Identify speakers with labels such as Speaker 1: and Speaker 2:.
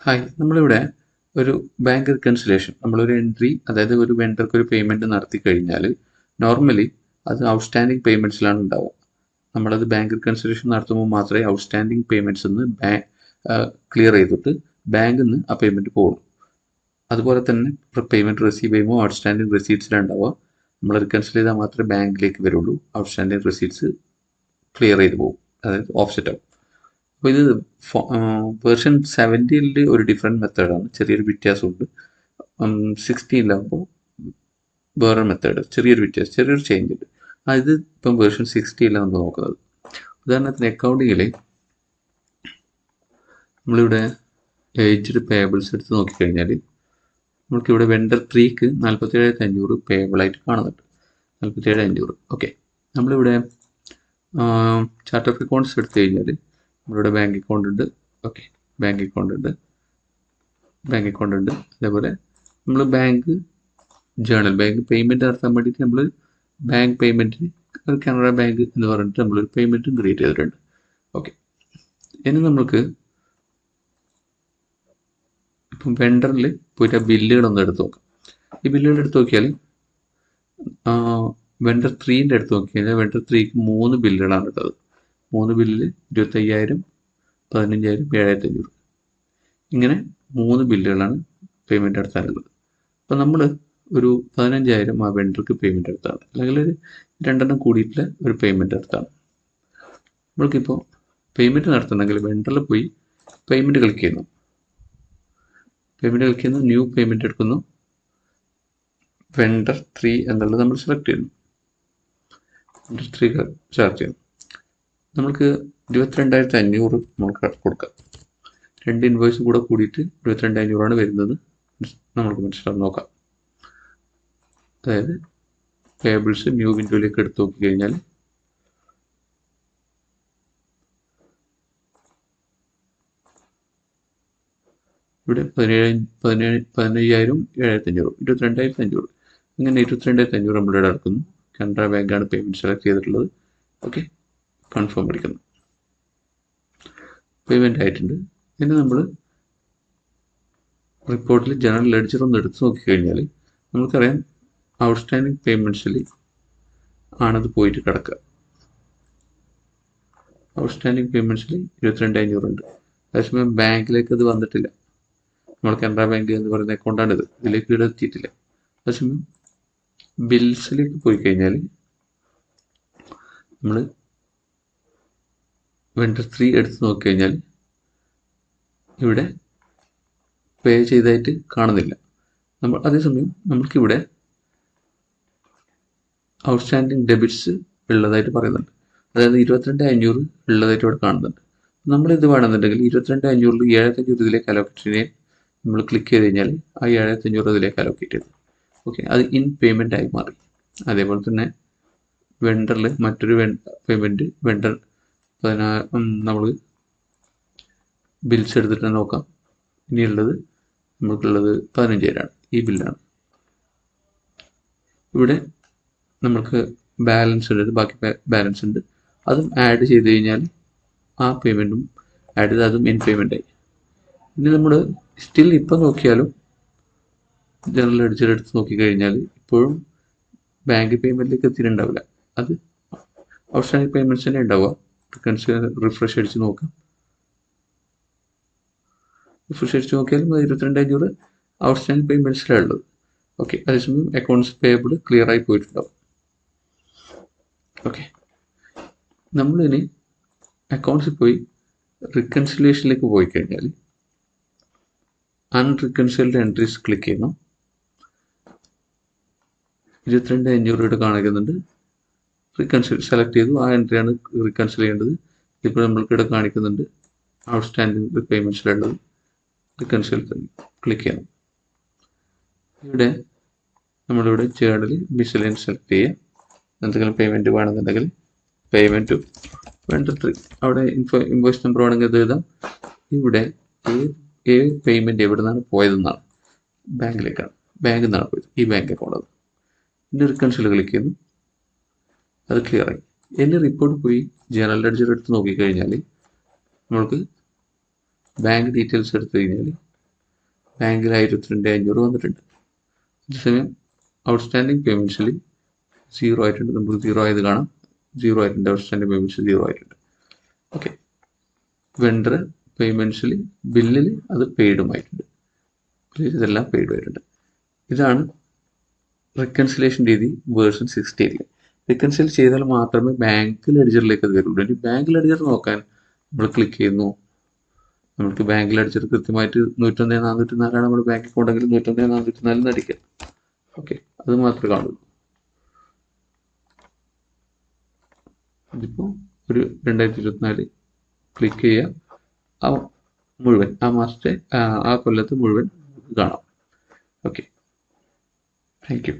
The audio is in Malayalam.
Speaker 1: ഹായ്, നമ്മളിവിടെ ഒരു ബാങ്ക് റിക്കൺസിലേഷൻ നമ്മളൊരു എൻട്രി, അതായത് ഒരു വെണ്ടർക്ക് ഒരു പേയ്മെന്റ് നടത്തി കഴിഞ്ഞാൽ നോർമലി അത് ഔട്ട്സ്റ്റാൻഡിങ് പേയ്മെന്റ്സിലാണ് ഉണ്ടാവുക. നമ്മളത് ബാങ്ക് റിക്കൺസിലേഷൻ നടത്തുമ്പോൾ മാത്രമേ ഔട്ട്സ്റ്റാൻഡിങ് പേയ്മെന്റ്സ് നിന്ന് ക്ലിയർ ചെയ്തിട്ട് ബാങ്കിൽ നിന്ന് ആ പേയ്മെന്റ് പോകുള്ളൂ. അതുപോലെ തന്നെ പേയ്മെന്റ് റിസീവ് ചെയ്യുമ്പോൾ ഔട്ട്സ്റ്റാൻഡിങ് റെസീറ്റ്സിലാണ് ഉണ്ടാവുക. നമ്മൾ റിക്കൺസിൽ ചെയ്താൽ മാത്രമേ ബാങ്കിലേക്ക് വരുള്ളൂ. ഔട്ട്സ്റ്റാൻഡിങ് റെസീറ്റ്സ് ക്ലിയർ ചെയ്ത് പോകും, അതായത് ഓഫ്സെറ്റ് ആവും. അപ്പോൾ ഇത് വേർഷൻ 17 ഒരു ഡിഫറെൻറ്റ് മെത്തേഡാണ്, ചെറിയൊരു വ്യത്യാസമുണ്ട്. 16 വേറെ മെത്തേഡ്, ചെറിയൊരു വ്യത്യാസം, ചെറിയൊരു ചേഞ്ച് ഉണ്ട്. ഇത് ഇപ്പം വേർഷൻ 60 നമ്മൾ നോക്കുന്നത്. ഉദാഹരണത്തിന് അക്കൗണ്ടിങ്ങിൽ നമ്മളിവിടെ ഏജ്ഡ് പേബിൾസ് എടുത്ത് നോക്കിക്കഴിഞ്ഞാൽ നമുക്കിവിടെ വെണ്ടർ 3ക്ക് 47,500 പേബിൾ ആയിട്ട് കാണുന്നുണ്ട്. 47,500. ഓക്കെ, നമ്മളിവിടെ ചാർട്ട് ഓഫ് അക്കൗണ്ട്സ് എടുത്തു കഴിഞ്ഞാൽ നമ്മളിവിടെ ബാങ്ക് അക്കൗണ്ട് ഉണ്ട്. ഓക്കെ, ബാങ്ക് അക്കൗണ്ട് ഉണ്ട്. അതേപോലെ നമ്മൾ ബാങ്ക് ജേണൽ, ബാങ്ക് പേയ്മെന്റ് നടത്താൻ വേണ്ടിയിട്ട് നമ്മൾ ബാങ്ക് പേയ്മെന്റിന് കാനറ ബാങ്ക് എന്ന് പറഞ്ഞിട്ട് നമ്മളൊരു പേയ്മെന്റും ക്രിയേറ്റ് ചെയ്തിട്ടുണ്ട്. ഓക്കെ, ഇനി നമുക്ക് ഇപ്പം വെണ്ടറിൽ പോയിട്ട് ആ ബില്ലുകളൊന്നും എടുത്ത് നോക്കാം. ഈ ബില്ലുകൾ എടുത്ത് നോക്കിയാൽ വെണ്ടർ 3ൻ്റെ എടുത്ത് നോക്കി കഴിഞ്ഞാൽ വെണ്ടർ 3ക്ക് 3 ബില്ലുകളാണ് ഉള്ളത്. 3 ബില്ലിൽ 25,000, 15,000, 7,500 ഇങ്ങനെ 3 ബില്ലുകളാണ് പേയ്മെന്റ് നടത്താനുള്ളത്. അപ്പോൾ നമ്മൾ ഒരു 15,000 ആ വെണ്ടർക്ക് പേയ്മെന്റ് നടത്താണ്, അല്ലെങ്കിൽ ഒരു 2 കൂടിയിട്ടുള്ള ഒരു പേയ്മെന്റ് നടത്താണ്. നമ്മൾക്കിപ്പോൾ പേയ്മെന്റ് നടത്തണമെങ്കിൽ വെണ്ടറിൽ പോയി പേയ്മെന്റ് ക്ലിക്ക് ചെയ്യുന്നു. ന്യൂ പേയ്മെന്റ് എടുക്കുന്നു. വെണ്ടർ 3 എന്നുള്ളത് നമ്മൾ സെലക്ട് ചെയ്യുന്നു. വെണ്ടർ 3 ചാർജ് ചെയ്യുന്നു. നമുക്ക് 22,500 നമുക്ക് കൊടുക്കാം. 2 ഇൻവോയ്സ് കൂടെ കൂടിയിട്ട് 22,500 വരുന്നത് നമുക്ക് മനസ്സിലാവും. നോക്കാം. അതായത് പേബിൾസ് ന്യൂ വിൻഡോയിലേക്ക് എടുത്ത് നോക്കി കഴിഞ്ഞാൽ ഇവിടെ 15,000, 7,500, 22,500 അങ്ങനെ 22,500 നമ്മളിവിടെ അടക്കുന്നു. കാനറ ബാങ്കാണ് പേയ്മെന്റ് സെലക്ട് ചെയ്തിട്ടുള്ളത്. ഓക്കെ, കൺഫേം അടിക്കുന്നു. പേയ്മെന്റ് ആയിട്ടുണ്ട്. ഇനി നമ്മൾ റിപ്പോർട്ടിൽ ജനറൽ ലെഡ്ജർ ഒന്ന് എടുത്ത് നോക്കിക്കഴിഞ്ഞാൽ നമുക്കറിയാം ഔട്ട്സ്റ്റാൻഡിങ് പേയ്മെന്റ്സിൽ ആണത് പോയിട്ട് കിടക്കുക. ഔട്ട്സ്റ്റാൻഡിങ് പേയ്മെന്റ്സിൽ 22,500 ഉണ്ട്. അതേസമയം ബാങ്കിലേക്ക് അത് വന്നിട്ടില്ല. നമ്മൾ കാനറ ബാങ്ക് എന്ന് പറയുന്ന അക്കൗണ്ടാണിത്, ഇതിലേക്ക് ഇവിടെ എത്തിയിട്ടില്ല. അതേസമയം ബിൽസിലേക്ക് പോയി കഴിഞ്ഞാൽ നമ്മൾ വെണ്ടർ 3 എടുത്ത് നോക്കിക്കഴിഞ്ഞാൽ ഇവിടെ പേ ചെയ്തായിട്ട് കാണുന്നില്ല. അതേസമയം നമുക്കിവിടെ ഔട്ട്സ്റ്റാൻഡിങ് ഡെബിറ്റ്സ് ഉള്ളതായിട്ട് പറയുന്നുണ്ട്. അതായത് 22,500 ഉള്ളതായിട്ട് ഇവിടെ കാണുന്നുണ്ട്. നമ്മളിത് വേണമെന്നുണ്ടെങ്കിൽ 22,500 7,500 ഇതിലേക്ക് അലോക്കേറ്റ് ചെയ്യാൻ നമ്മൾ ക്ലിക്ക് ചെയ്ത് കഴിഞ്ഞാൽ ആ 7,500 ഇതിലേക്ക് അലോക്കേറ്റ് ചെയ്തു. ഓക്കെ, അത് ഇൻ പേയ്മെന്റ് ആയി മാറി. അതേപോലെ തന്നെ വെണ്ടറിൽ മറ്റൊരു പേയ്മെന്റ് വെണ്ടർ നമ്മൾ ബിൽസ് എടുത്തിട്ട് നോക്കാം. ഇനിയുള്ളത് നമുക്കുള്ളത് 15,000 ഈ ബില്ലാണ്. ഇവിടെ നമുക്ക് ബാലൻസ് ഉണ്ട്, ബാക്കി ബാലൻസ് ഉണ്ട്. അതും ആഡ് ചെയ്ത് കഴിഞ്ഞാൽ ആ പേയ്മെന്റും ആഡ് ചെയ്ത് അതും ഇൻ പേയ്മെന്റ് ആയി. ഇനി നമ്മൾ സ്റ്റിൽ ഇപ്പം നോക്കിയാലും ജനറൽ ലെഡ്ജർ എടുത്ത് നോക്കിക്കഴിഞ്ഞാൽ ഇപ്പോഴും ബാങ്ക് പേയ്മെന്റിലേക്ക് എത്തിയിട്ടുണ്ടാവില്ല. അത് ഔട്ട്സ്റ്റാൻഡിങ് പേയ്മെന്റ്സ് തന്നെ ഉണ്ടാവുക. റിഫ്രഷ് അടിച്ച് നോക്കാം. റിഫ്രഷ് അടിച്ച് നോക്കിയാലും 22,500 ഔട്ട്സ്റ്റാൻഡിങ് പേയ്മെന്റ്സിലാണ് ഉള്ളത്. ഓക്കെ, അതേസമയം അക്കൗണ്ട്സ് പേയബിൾ ക്ലിയർ ആയി പോയിട്ടുണ്ടാവും. ഓക്കെ, നമ്മളിനി അക്കൗണ്ട്സിൽ പോയി റിക്കൺസിലേഷനിലേക്ക് പോയി കഴിഞ്ഞാൽ അൺറിക്കൺസൈൽഡ് എൻട്രീസ് ക്ലിക്ക് ചെയ്യുന്നു. 22,500 കാണിക്കുന്നുണ്ട്. റിക്കൺസിൽ സെലക്ട് ചെയ്തു, ആ എൻട്രിയാണ് റിക്കൺസിൽ ചെയ്യേണ്ടത്. ഇപ്പോൾ നമ്മൾക്ക് ഇവിടെ കാണിക്കുന്നുണ്ട് ഔട്ട്സ്റ്റാൻഡിങ് പേയ്മെന്റ്സിലുള്ളത്. റിക്കൺസിൽ ക്ലിക്ക് ചെയ്യണം. ഇവിടെ നമ്മളിവിടെ ജേർണൽ മിസ്സലേൻ സെലക്ട് ചെയ്യുക. എന്തെങ്കിലും പേയ്മെന്റ് വേണമെന്നുണ്ടെങ്കിൽ പേയ്മെന്റ് വെണ്ടർ 3 അവിടെ ഇൻവോയ്സ് നമ്പർ വേണമെങ്കിൽ ഇത് എഴുതാം. ഇവിടെ ഏത് പേയ്മെന്റ് എവിടെ നിന്നാണ് പോയതെന്നാണ്, ബാങ്കിലേക്കാണ്, ബാങ്കിൽ നിന്നാണ് പോയത്, ഈ ബാങ്ക് അക്കൗണ്ട്. ഇനി റിക്കൺസിൽ ക്ലിക്ക് ചെയ്യുന്നു, അത് ക്ലിയർ ആയി. ഇനി റിപ്പോർട്ട് പോയി ജനറൽ ലെഡ്ജർ എടുത്ത് നോക്കിക്കഴിഞ്ഞാൽ നമ്മൾക്ക് ബാങ്ക് ഡീറ്റെയിൽസ് എടുത്തു കഴിഞ്ഞാൽ ബാങ്കിൽ 12,500 വന്നിട്ടുണ്ട്. അതേസമയം ഔട്ട്സ്റ്റാൻഡിങ് പേയ്മെൻറ്റ്സിൽ 0 ആയിട്ടുണ്ട്. നമുക്ക് 0 ആയത് കാണാം. 0 ആയിട്ടുണ്ട്. ഔട്ട്സ്റ്റാൻഡിങ് പേയ്മെൻറ്റ്സ് 0 ആയിട്ടുണ്ട്. ഓക്കെ. വെണ്ടർ പേയ്മെൻറ്റ്സിൽ ബില്ലിൽ അത് പെയ്ഡുമായിട്ടുണ്ട്. ഇതെല്ലാം പെയ്ഡുമായിട്ടുണ്ട്. ഇതാണ് റെക്കൺസിലേഷൻ രീതി വേർഷൻ 16. റെക്കൺസിൽ ചെയ്താൽ മാത്രമേ ബാങ്ക് ലെഡ്ജറിലേക്ക് അത് വരുള്ളൂ. ഇനി ബാങ്ക് ലെഡ്ജർ നോക്കാൻ നമ്മൾ ക്ലിക്ക് ചെയ്യുന്നു. നമുക്ക് ബാങ്ക് ലെഡ്ജർ കൃത്യമായിട്ട് 101,404 നമ്മുടെ ബാങ്ക് അക്കൗണ്ടെങ്കിൽ 101,404 അടിക്കാം. ഓക്കെ, അത് മാത്രമേ കാണുള്ളൂ. ഇതിപ്പോൾ ഒരു 2024 ക്ലിക്ക് ചെയ്യുക. ആ മുഴുവൻ ആ മാസത്തെ ആ കൊല്ലത്ത് മുഴുവൻ കാണാം. Okay, thank you.